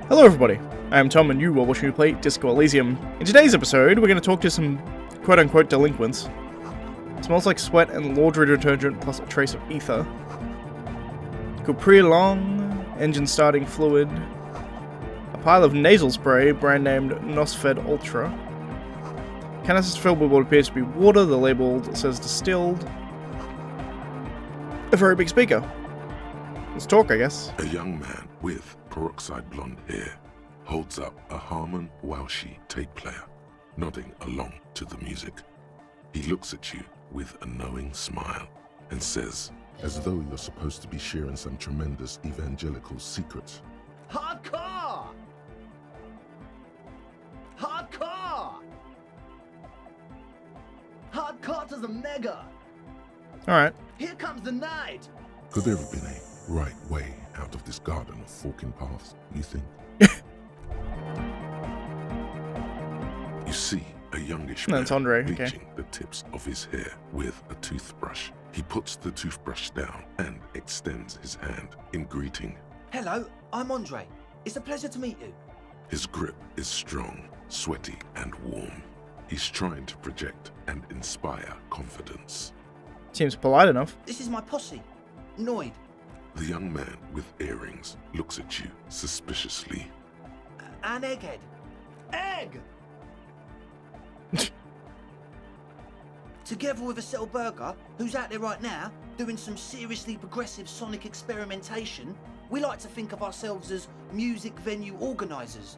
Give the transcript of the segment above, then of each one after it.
Hello everybody, I am Tom and you are watching me play Disco Elysium. In today's episode, we're going to talk to some quote-unquote delinquents. It smells like sweat and laundry detergent plus a trace of ether. Capri Long, engine starting fluid. A pile of nasal spray, brand named Nosfed Ultra. Canisters filled with what appears to be water, the label says distilled. A very big speaker. Let's talk, I guess. A young man with peroxide blonde hair holds up a Harman Walshy tape player, nodding along to the music. He looks at you with a knowing smile and says, as though you're supposed to be sharing some tremendous evangelical secret. Hardcore! Hardcore! Hardcore to the mega! Alright. Here comes the night! Could there have been a right way out of this garden of forking paths, you think? You see a youngish No, man it's Andre, bleaching okay. the tips of his hair with a toothbrush. He puts the toothbrush down and extends his hand in greeting. Hello, I'm Andre. It's a pleasure to meet you. His grip is strong, sweaty, and warm. He's trying to project and inspire confidence. Seems polite enough. This is my posse, Noid. The young man with earrings looks at you suspiciously. An egghead. Egg! Together with a Cell Burger, who's out there right now, doing some seriously progressive sonic experimentation, we like to think of ourselves as music venue organisers.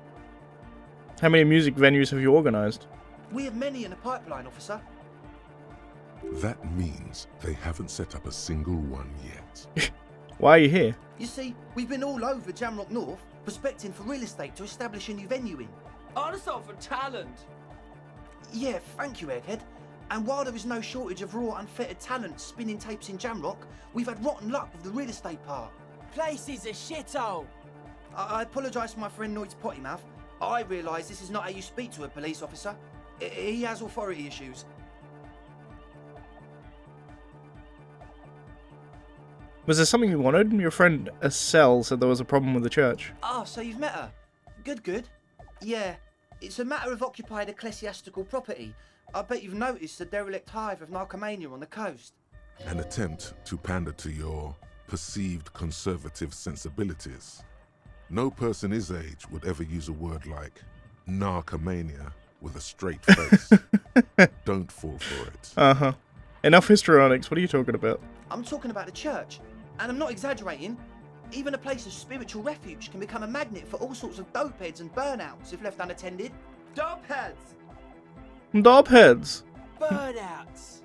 How many music venues have you organised? We have many in the pipeline, officer. That means they haven't set up a single one yet. Why are you here? You see, we've been all over Jamrock North, prospecting for real estate to establish a new venue in. Also for talent. Yeah, thank you, Egghead. And while there is no shortage of raw, unfettered talent spinning tapes in Jamrock, we've had rotten luck with the real estate part. Place is a shithole. I apologise for my friend Noid's potty mouth. I realise this is not how you speak to a police officer. He has authority issues. Was there something you wanted? Your friend Estelle said there was a problem with the church. Ah, so you've met her. Good. Yeah, it's a matter of occupied ecclesiastical property. I bet you've noticed the derelict hive of narcomania on the coast. An attempt to pander to your perceived conservative sensibilities. No person his age would ever use a word like narcomania with a straight face. Don't fall for it. Uh-huh. Enough histrionics, what are you talking about? I'm talking about the church, and I'm not exaggerating. Even a place of spiritual refuge can become a magnet for all sorts of dopeheads and burnouts if left unattended. Dopeheads! Dobheads! Burnouts.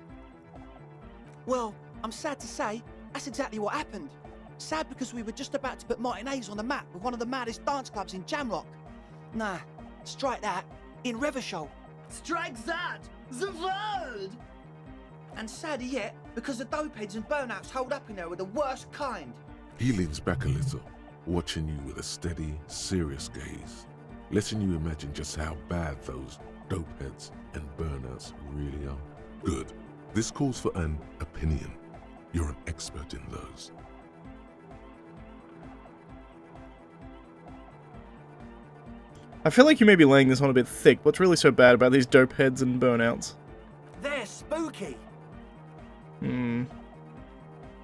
Well, I'm sad to say, that's exactly what happened. Sad because we were just about to put Martinez on the map with one of the maddest dance clubs in Jamrock. Nah, strike that, in Revachol. Strike that! The word! And sadder yet, because the dopeheads and burnouts holed up in there were the worst kind. He leans back a little, watching you with a steady, serious gaze, letting you imagine just how bad those dopeheads and burnouts really are. Good. This calls for an opinion. You're an expert in those. I feel like you may be laying this on a bit thick. What's really so bad about these dope heads and burnouts? They're spooky.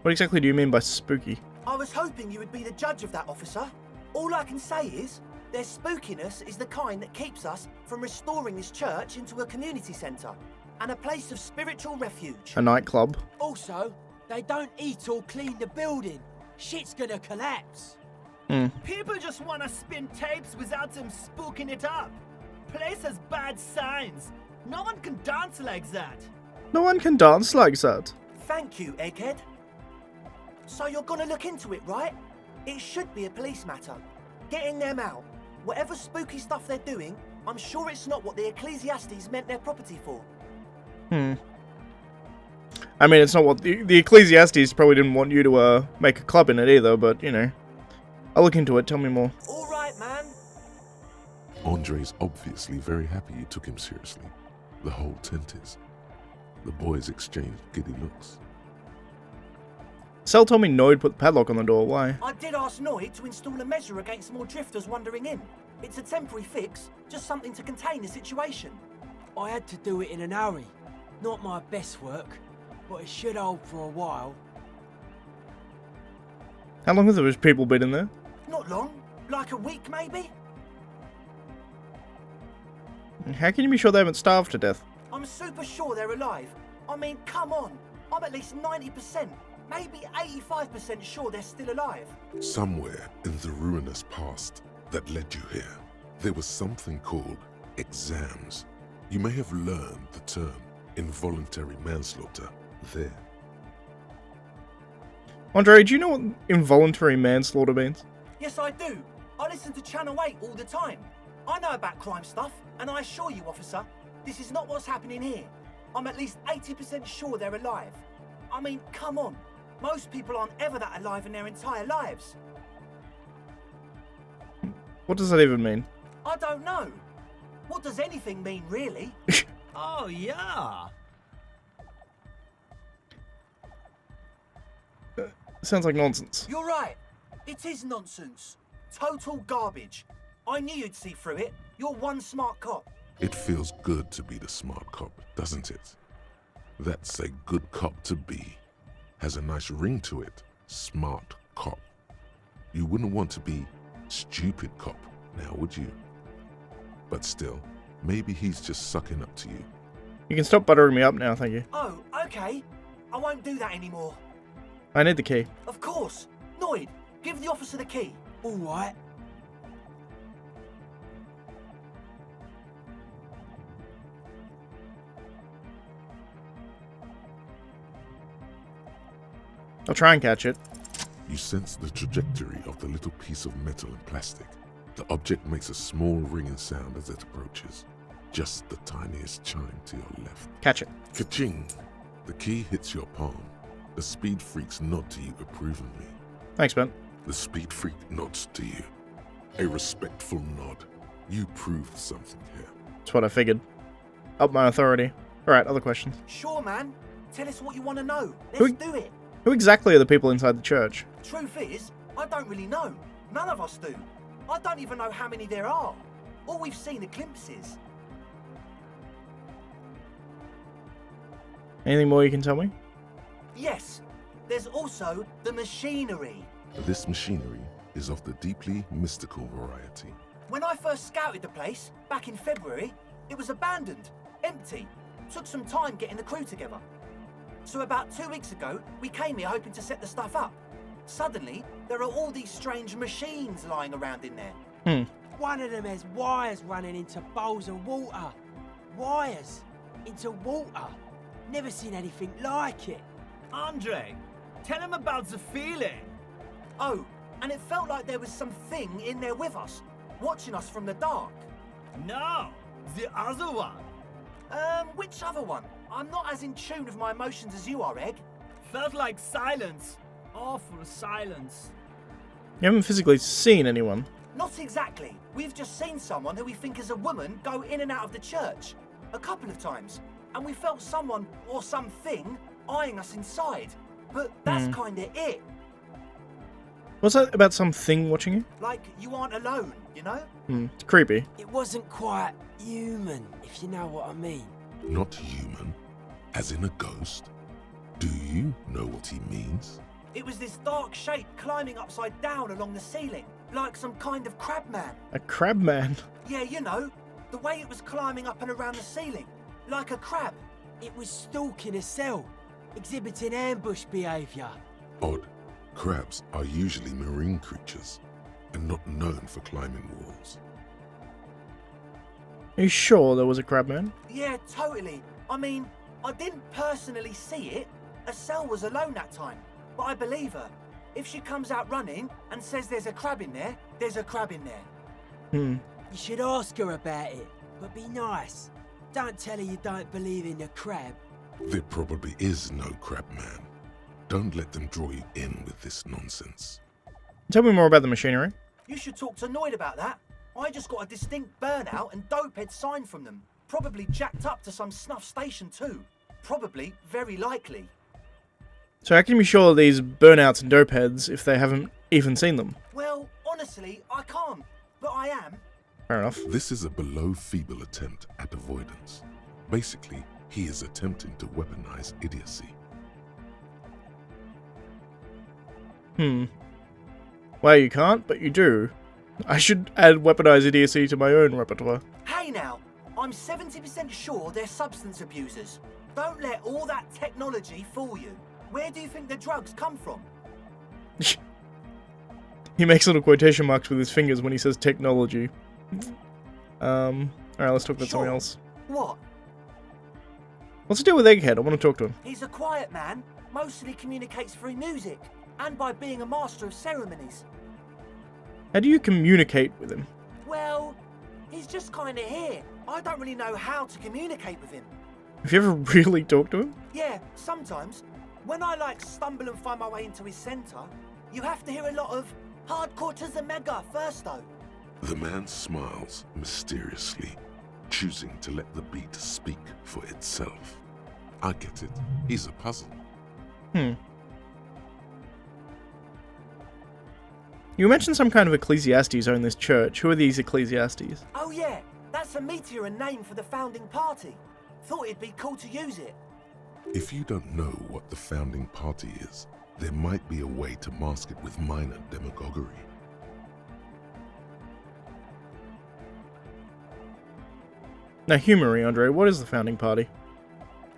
What exactly do you mean by spooky? I was hoping you would be the judge of that, officer. All I can say is, their spookiness is the kind that keeps us from restoring this church into a community centre and a place of spiritual refuge. A nightclub? Also, they don't eat or clean the building. Shit's gonna collapse. People just want to spin tapes without them spooking it up. Place has bad signs. No one can dance like that. No one can dance like that. Thank you, Egghead. So you're gonna look into it, right? It should be a police matter. Getting them out. Whatever spooky stuff they're doing, I'm sure it's not what the Ecclesiastes meant their property for. I mean, it's not what the Ecclesiastes probably didn't want you to make a club in it either, but, you know. I'll look into it, tell me more. All right, man. Andre's obviously very happy you took him seriously. The whole tent is. The boys exchanged giddy looks. Cell told me Noid put the padlock on the door. Why? I did ask Noid to install a measure against more drifters wandering in. It's a temporary fix, just something to contain the situation. I had to do it in an hurry. Not my best work, but it should hold for a while. How long have those people been in there? Not long, like a week maybe? And how can you be sure they haven't starved to death? I'm super sure they're alive. I mean, come on. I'm at least 90%, maybe 85% sure they're still alive. Somewhere in the ruinous past that led you here, there was something called exams. You may have learned the term involuntary manslaughter there. Andre, do you know what involuntary manslaughter means? Yes, I do. I listen to Channel 8 all the time. I know about crime stuff, and I assure you, officer, this is not what's happening here. I'm at least 80% sure they're alive. I mean, come on. Most people aren't ever that alive in their entire lives. What does that even mean? I don't know. What does anything mean, really? Oh, yeah. Sounds like nonsense. You're right. It is nonsense. Total garbage. I knew you'd see through it. You're one smart cop. It feels good to be the smart cop, doesn't it? That's a good cop to be. Has a nice ring to it. Smart cop. You wouldn't want to be stupid cop, now would you? But still, maybe he's just sucking up to you. You can stop buttering me up now, thank you. Oh, okay. I won't do that anymore. I need the key. Of course. Noid, give the officer the key. All right. I'll try and catch it. You sense the trajectory of the little piece of metal and plastic. The object makes a small ringing sound as it approaches. Just the tiniest chime to your left. Catch it. Ka-ching! The key hits your palm. The speed freaks nod to you approvingly. Thanks, Ben. The speed freak nods to you. A respectful nod. You proved something here. That's what I figured. Up my authority. Alright, other questions. Sure, man. Tell us what you want to know. Who- Let's do it. Who exactly are the people inside the church? Truth is, I don't really know. None of us do. I don't even know how many there are. All we've seen are glimpses. Anything more you can tell me? Yes, there's also the machinery. This machinery is of the deeply mystical variety. When I first scouted the place, back in February, it was abandoned, empty. Took some time getting the crew together. So about 2 weeks ago, we came here hoping to set the stuff up. Suddenly, there are all these strange machines lying around in there. One of them has wires running into bowls of water. Wires into water. Never seen anything like it. Andre, tell him about the feeling. Oh, and it felt like there was something in there with us, watching us from the dark. No, the other one. Which other one? I'm not as in tune with my emotions as you are, Egg. Felt like silence. Awful silence. You haven't physically seen anyone. Not exactly. We've just seen someone who we think is a woman go in and out of the church. A couple of times. And we felt someone, or something, eyeing us inside. But that's kinda it. What's that about something watching you? Like, you aren't alone, you know? It's creepy. It wasn't quite human, if you know what I mean. Not human, as in a ghost. Do you know what he means? It was this dark shape climbing upside down along the ceiling, like some kind of crabman. A crab man. Yeah, you know, the way it was climbing up and around the ceiling, like a crab. It was stalking a cell, exhibiting ambush behaviour. Odd. Crabs are usually marine creatures and not known for climbing walls. Are you sure there was a crab man? Yeah, totally. I mean, I didn't personally see it. Estelle was alone that time, but I believe her. If she comes out running and says there's a crab in there, there's a crab in there. You should ask her about it, but be nice. Don't tell her you don't believe in the crab. There probably is no crab man. Don't let them draw you in with this nonsense. Tell me more about the machinery. You should talk to Noid about that. I just got a distinct burnout and dopehead sign from them. Probably jacked up to some snuff station too. Probably, very likely. So how can you be sure these burnouts and dope heads if they haven't even seen them? Well, honestly, I can't, but I am. Fair enough. This is a below-feeble attempt at avoidance. Basically, he is attempting to weaponize idiocy. Well, you can't, but you do. I should add weaponized idiocy to my own repertoire. Hey now, I'm 70% sure they're substance abusers. Don't let all that technology fool you. Where do you think the drugs come from? He makes little quotation marks with his fingers when he says technology. Alright, let's talk about something else. What? What's the deal with Egghead? I want to talk to him. He's a quiet man, mostly communicates through music, and by being a master of ceremonies. How do you communicate with him? Well, he's just kinda here. I don't really know how to communicate with him. Have you ever really talked to him? Yeah, sometimes. When I stumble and find my way into his center, you have to hear a lot of hardcore to the mega first though. The man smiles mysteriously, choosing to let the beat speak for itself. I get it. He's a puzzle. You mentioned some kind of Ecclesiastes own this church. Who are these Ecclesiastes? Oh yeah, that's a meteor and name for the founding party. Thought it'd be cool to use it. If you don't know what the founding party is, there might be a way to mask it with minor demagoguery. Now humour me, Andre. What is the founding party?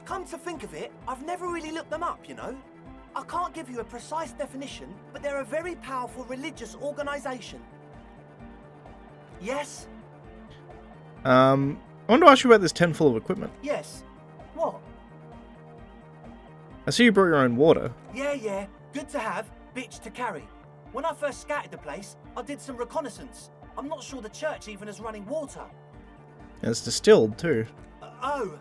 Come to think of it, I've never really looked them up, you know? I can't give you a precise definition, but they're a very powerful religious organization. Yes? I want to ask you about this tent full of equipment. Yes. What? I see you brought your own water. Yeah. Good to have, bitch to carry. When I first scouted the place, I did some reconnaissance. I'm not sure the church even is running water. And it's distilled, too. Oh.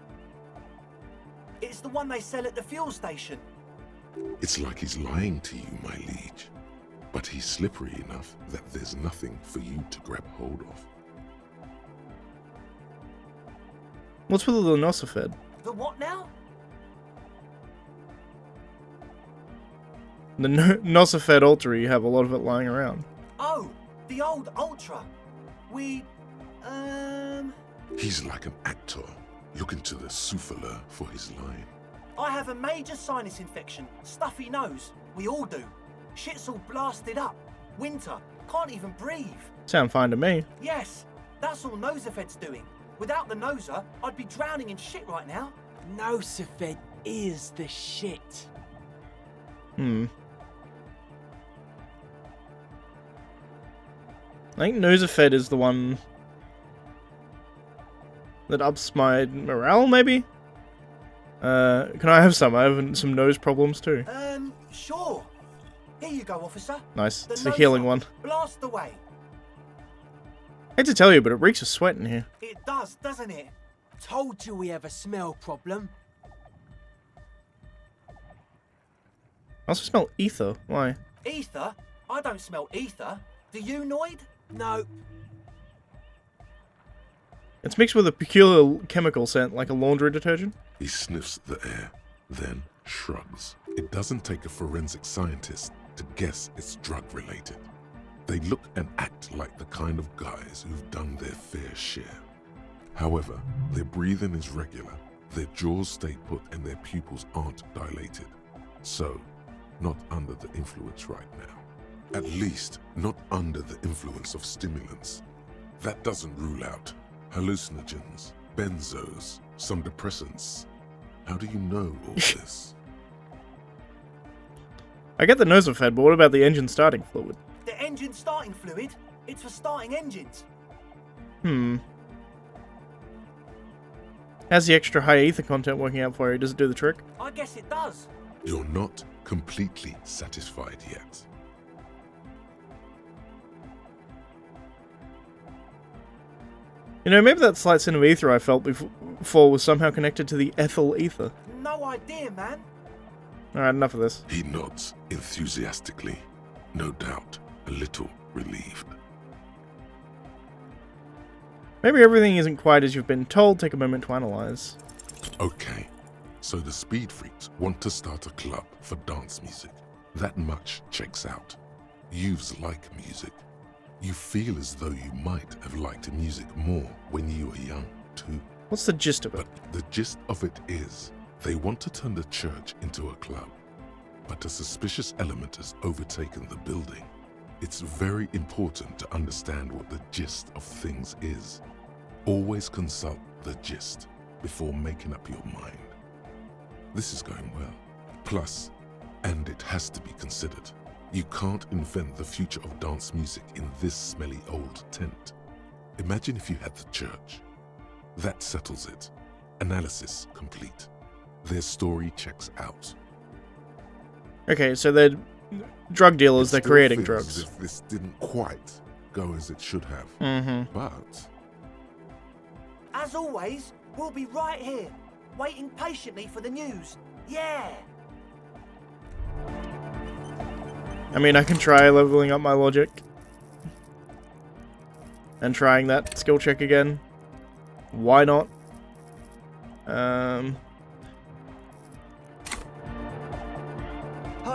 It's the one they sell at the fuel station. It's like he's lying to you, my liege. But he's slippery enough that there's nothing for you to grab hold of. What's with the Nosafed? The what now? The Nosafed altar, you have a lot of it lying around. Oh, the old Ultra. He's like an actor, looking to the souffleur for his line. I have a major sinus infection, stuffy nose. We all do. Shit's all blasted up. Winter, can't even breathe. Sound fine to me. Yes, that's all Nosafed's doing. Without the Noser, I'd be drowning in shit right now. Nosafed is the shit. I think Nosafed is the one that ups my morale, maybe? Can I have some? I have some nose problems too. Sure. Here you go, officer. Nice. The It's a healing Noser. one. Blast away. I hate to tell you, but it reeks of sweat in here. It does, doesn't it? Told you we have a smell problem. I also smell ether. Why? Ether? I don't smell ether. Do you, Noid? No, It's mixed with a peculiar chemical scent, like a laundry detergent. He sniffs the air, then shrugs. It doesn't take a forensic scientist to guess it's drug-related. They look and act like the kind of guys who've done their fair share. However, their breathing is regular, their jaws stay put, and their pupils aren't dilated. So, not under the influence right now. At least, not under the influence of stimulants. That doesn't rule out hallucinogens, benzos, some depressants. How do you know all this? I get the Nosafed, but what about the engine starting fluid? The engine starting fluid? It's for starting engines. How's the extra high ether content working out for you? Does it do the trick? I guess it does. You're not completely satisfied yet. You know, maybe that slight scent of ether I felt before was somehow connected to the ethyl ether. No idea, man. Alright, enough of this. He nods enthusiastically, no doubt a little relieved. Maybe everything isn't quite as you've been told. Take a moment to analyze. Okay, So the speed freaks want to start a club for dance music. That much checks out. Youths like music. You feel as though you might have liked music more when you were young, too. What's the gist of it? But the gist of it is, they want to turn the church into a club. But a suspicious element has overtaken the building. It's very important to understand what the gist of things is. Always consult the gist before making up your mind. This is going well. Plus, and it has to be considered, you can't invent the future of dance music in this smelly old tent. Imagine if you had the church. That settles it. Analysis complete. Their story checks out. Okay, so they're drug dealers, It they're still creating feels drugs. as if this didn't quite go as it should have. Mm-hmm. But As always, we'll be right here, waiting patiently for the news. Yeah! I mean, I can try leveling up my logic. And trying that skill check again. Why not? Hi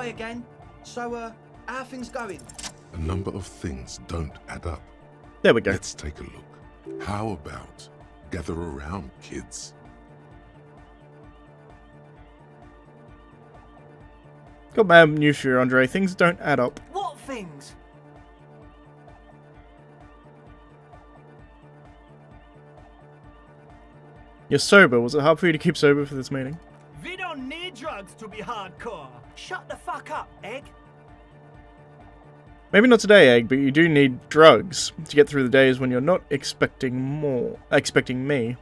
again. So, how are things going? a number of things don't add up. There we go. Let's take a look. How about gather around, kids? Got bad news for you, Andre. Things don't add up. What things? You're sober. Was it hard for you to keep sober for this meeting? We don't need drugs to be hardcore. Shut the fuck up, Egg. Maybe not today, Egg, but you do need drugs to get through the days when you're not expecting me.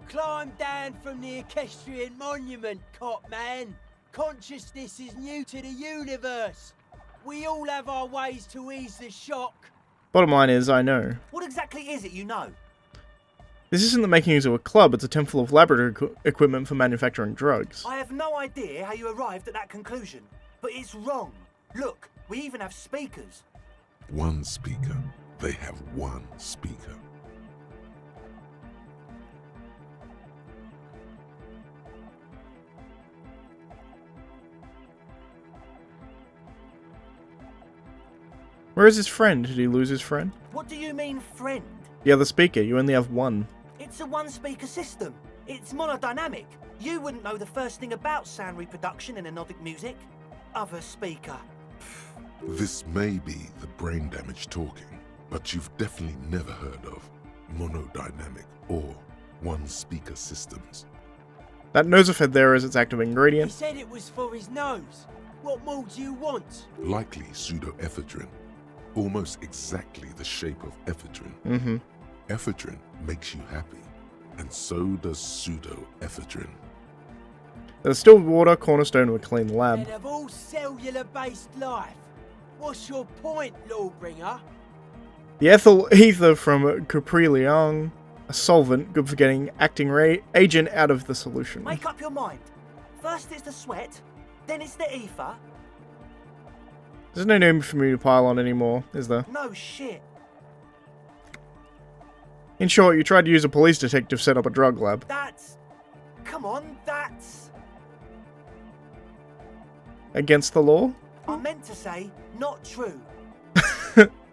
Climb down from the equestrian monument, cop man. Consciousness is new to the universe. We all have our ways to ease the shock. Bottom line is, I know. What exactly is it you know? This isn't the makings of a club, it's a tent full of laboratory equipment for manufacturing drugs. I have no idea how you arrived at that conclusion, but it's wrong. Look, we even have speakers. One speaker. They have one speaker. Where is his friend? Did he lose his friend? What do you mean, friend? The other speaker, you only have one. It's a one-speaker system. It's monodynamic. You wouldn't know the first thing about sound reproduction in anodic music. Other speaker. This may be the brain damage talking, but you've definitely never heard of monodynamic or one-speaker systems. That nosefed there is its active He ingredient. said it was for his nose. What more do you want? Likely pseudoephedrine. Almost exactly the shape of ephedrine. Mm-hmm. Ephedrine makes you happy, and so does pseudoephedrine. The distilled water, cornerstone of a clean lab. And of all cellular-based life, what's your point, Lawbringer? The ethyl ether from Capri Liang, a solvent good for getting acting agent out of the solution. Make up your mind. First it's the sweat, then it's the ether. There's no need for me to pile on anymore, is there? No shit. In short, you tried to use a police detective to set up a drug lab. That's... Come on, that's... Against the law? I meant to say, not true.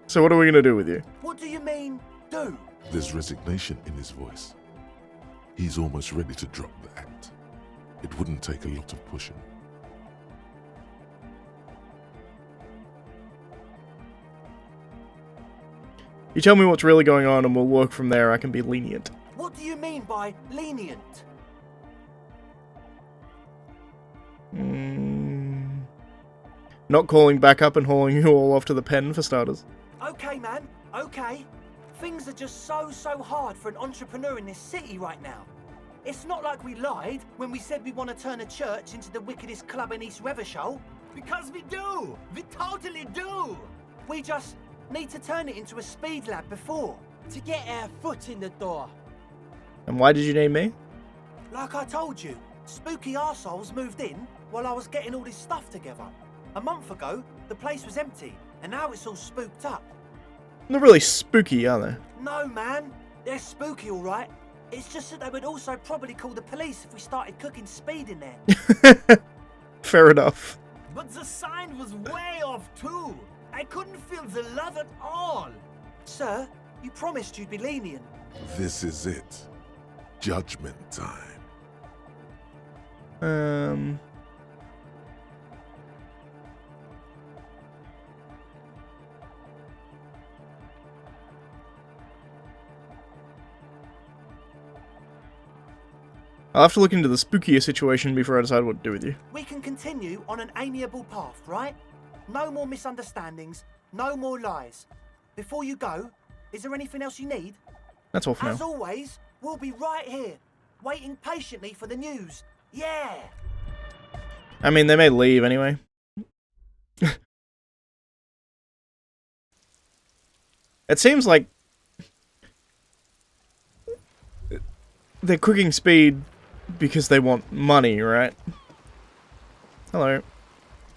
So what are we gonna do with you? What do you mean, do? There's resignation in his voice. He's almost ready to drop the act. It wouldn't take a lot of pushing. You tell me what's really going on and we'll work from there. I can be lenient. What do you mean by lenient? Not calling back up and hauling you all off to the pen, for starters. Okay, man, okay. Things are just so hard for an entrepreneur in this city right now. It's not like we lied when we said we want to turn a church into the wickedest club in East Revershoal. Because we do! We totally do! We just need to turn it into a speed lab before. To get our foot in the door. And why did you name me? Like I told you, spooky arseholes moved in while I was getting all this stuff together. A month ago, the place was empty, and now it's all spooked up. They're really spooky, aren't they? No, man, they're spooky all right. It's just that they would also probably call the police if we started cooking speed in there. Fair enough. But the sign was way off too. I couldn't feel the love at all. Sir, you promised you'd be lenient. This is it. Judgment time. I'll have to look into the spookier situation before I decide what to do with you. We can continue on an amiable path, right? No more misunderstandings, no more lies. Before you go, is there anything else you need? That's all for As now. always, we'll be right here, waiting patiently for the news. Yeah! I mean, they may leave anyway. It seems like they're cooking speed because they want money, right? Hello.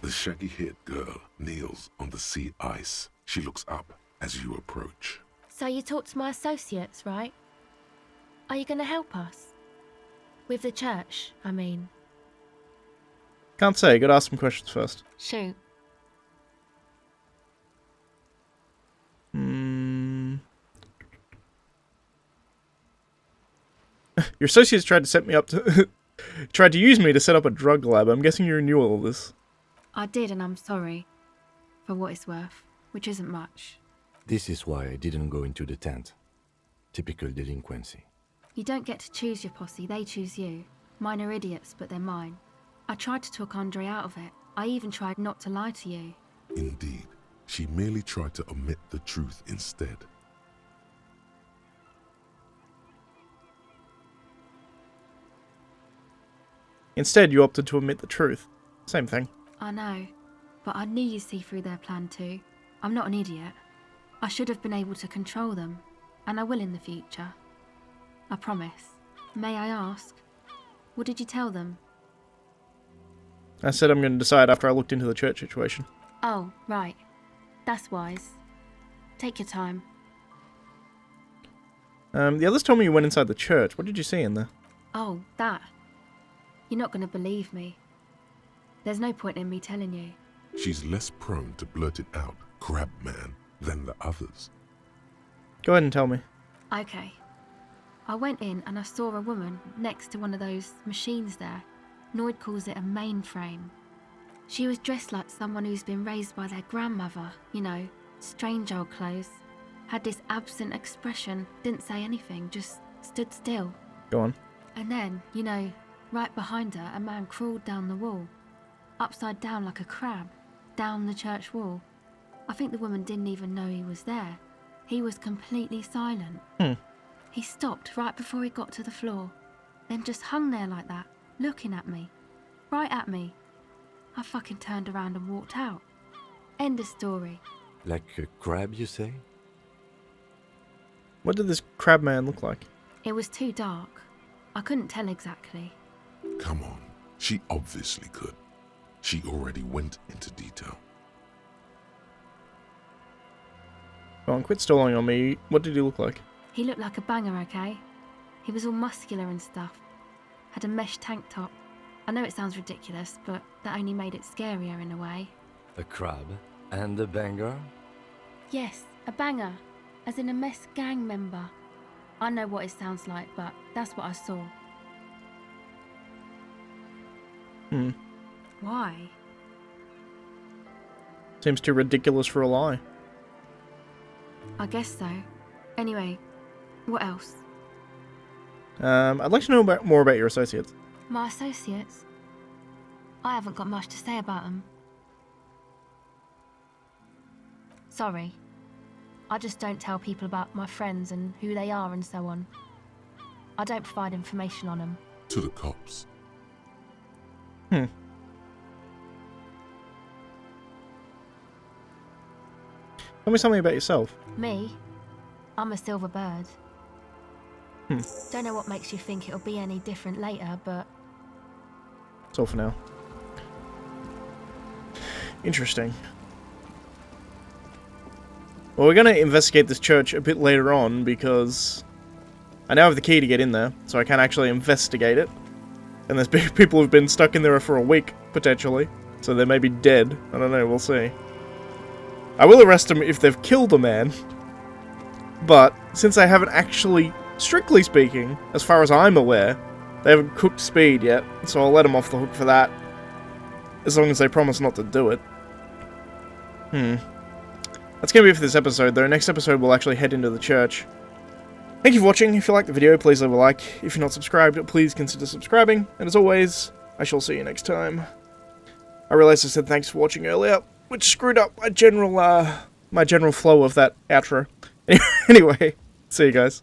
The shaggy-haired girl kneels on the sea ice. She looks up as you approach. So you talked to my associates, right? Are you going to help us? With the church, I mean. Can't say, gotta ask some questions first. Shoot. Your associates tried to set me up to... tried to use me to set up a drug lab. I'm guessing you knew all of this. I did, and I'm sorry. For what it's worth, which isn't much. This is why I didn't go into the tent. Typical delinquency. You don't get to choose your posse, they choose you. Mine are idiots, but they're mine. I tried to talk Andre out of it. I even tried not to lie to you. Indeed, she merely tried to omit the truth instead. Instead, you opted to admit the truth. Same thing. I know, but I knew you'd see through their plan too. I'm not an idiot. I should have been able to control them, and I will in the future. I promise. May I ask, what did you tell them? I said I'm going to decide after I looked into the church situation. Oh, right. That's wise. Take your time. The others told me you went inside the church. What did you see in there? Oh, that. You're not going to believe me. There's no point in me telling you. She's less prone to blurt it out, crab man, than the others. Go ahead and tell me. Okay. I went in and I saw a woman next to one of those machines there. Noid calls it a mainframe. She was dressed like someone who's been raised by their grandmother, you know, strange old clothes. Had this absent expression, didn't say anything, just stood still. Go on. And then, you know, right behind her, a man crawled down the wall. Upside down like a crab, down the church wall. I think the woman didn't even know he was there. He was completely silent. He stopped right before he got to the floor, then just hung there like that, looking at me. Right at me. I fucking turned around and walked out. End of story. Like a crab, you say? What did this crab man look like? It was too dark. I couldn't tell exactly. Come on, she obviously could. She already went into detail. Go on, quit stalling on me. What did he look like? He looked like a banger, okay? He was all muscular and stuff. Had a mesh tank top. I know it sounds ridiculous, but that only made it scarier in a way. A crab and a banger? Yes, a banger. As in a mess gang member. I know what it sounds like, but that's what I saw. Why? Seems too ridiculous for a lie. I guess so. Anyway, what else? I'd like to know more about your associates. My associates? I haven't got much to say about them. Sorry. I just don't tell people about my friends and who they are and so on. I don't provide information on them. To the cops. Tell me something about yourself. Me? I'm a silver bird. Don't know what makes you think it'll be any different later, but... That's all for now. Interesting. Well, we're going to investigate this church a bit later on because I now have the key to get in there, so I can actually investigate it. And there's people who've been stuck in there for a week, potentially. So they may be dead. I don't know, we'll see. I will arrest them if they've killed a man. But, since they haven't actually, strictly speaking, as far as I'm aware, they haven't cooked Speed yet, so I'll let them off the hook for that. As long as they promise not to do it. That's going to be it for this episode, though. Next episode, we'll actually head into the church. Thank you for watching. If you liked the video, please leave a like. If you're not subscribed, please consider subscribing. And as always, I shall see you next time. I realized I said thanks for watching earlier, which screwed up my general flow of that outro. Anyway, see you guys.